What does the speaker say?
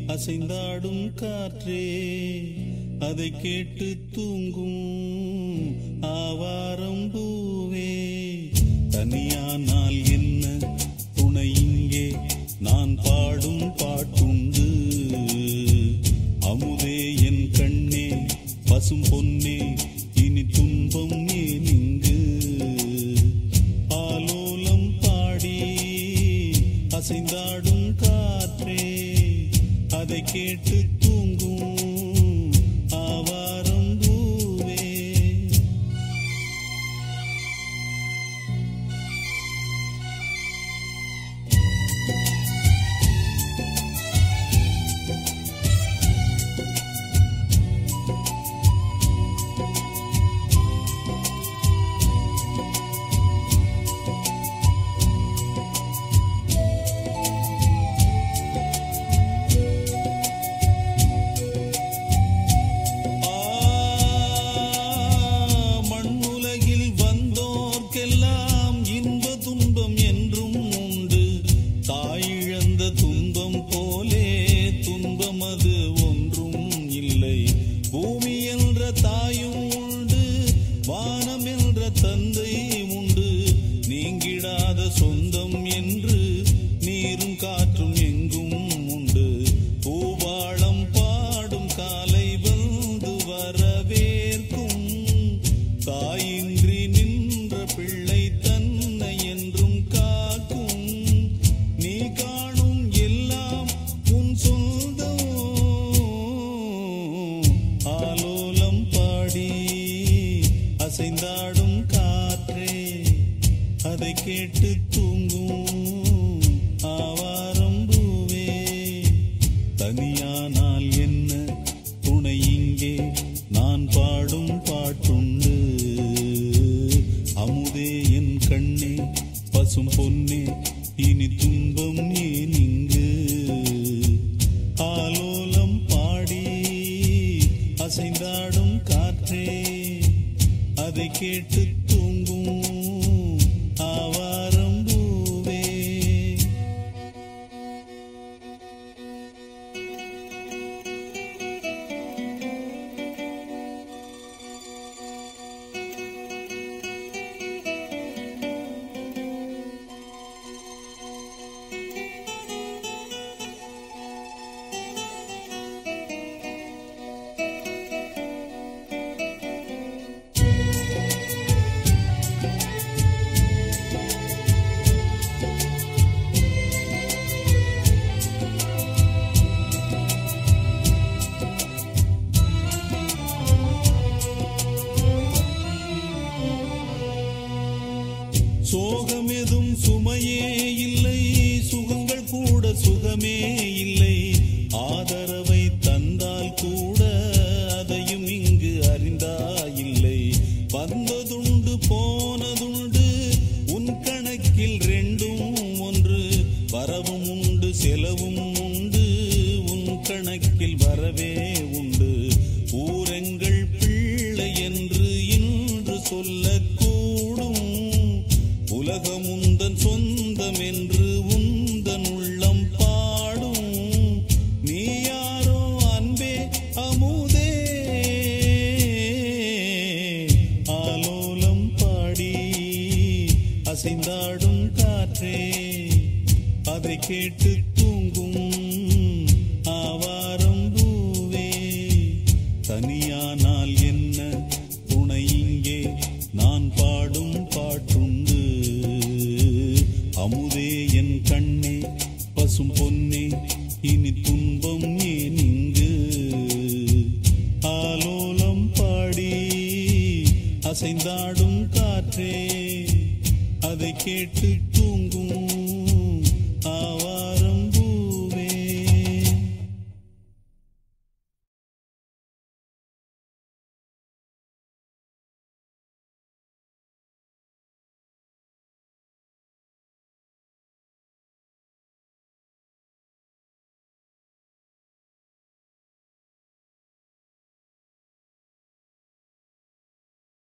அசைந்தாடும் காற்றே அதை கேட்டு தூங்கும் ஆவாரம் பூவே தனியானால் என்ன துணை இங்கே நான் பாடும் பாட்டுண்டு அமுதே என் கண்ணே பசும் பொன்னே இனி துன்பம் ஏன் இங்கு ஆலோலம் பாடி அசைந்தாடும் காற்றே அதை கேட்டு தூங்கும் ஆவாரம் பூவே தந்தை உண்டு நீங்கிடாத சொந்தம் என்று நீரும் காற்றும் எங்கும் உண்டு பூவாளம் பாடும் காலை வந்து வரவேற்கும் தாயின்றி நின்ற பிள்ளை தன்னை என்றும் காக்கும் நீ காணும் எல்லாம் உன் சொந்தம் ஆலோலம் பாடி அசைந்தாடும் காற்றே அதை கேட்டு தூங்கும் ஆவாரம் பூவே தனியானால் என்ன துணை இங்கே நான் பாடும் பாட்டுண்டு அமுதே என் கண்ணே பசும் பொன்னே இனி துன்பம் ஏன் இங்கு ஆலோலம் பாடி அசைந்தாடும் காற்றே அதை கேட்டு தூங்கும் ஆவாரம் பூவே சோகம் எதும் சுமையே இல்லை சுகங்கள் கூட சுகமே இல்லை ஆதரவை தந்தால் கூட அதையும் இங்கு அறிந்தாயில்லை வந்ததுண்டு போனதுண்டு உன் கணக்கில் ரெண்டும் ஒன்று வரவும் உண்டு செலவும் உண்டு உன் கணக்கில் வரவே உண்டு ஊரெங்கள் பிள்ளை என்று இன்று சொல்லக்கூடும் உலகம் உந்தன் சொந்தம் என்று உந்தன் உள்ளம் பாடும் நீ யாரோ அன்பே அமுதே ஆலோலம் பாடி அசைந்தாடும் காற்றே அதை கேட்டு தூங்கும் ஆவாரம் பூவே தனியானால் என்ன துணை இங்கே நான் பாடும் பாட்டுண்டு அமுதே என் கண்ணே பசும் பொன்னே இனி துன்பம் ஏன் இங்கு ஆலோலம் பாடி அசைந்தாடும் காற்றே அதை கேட்டு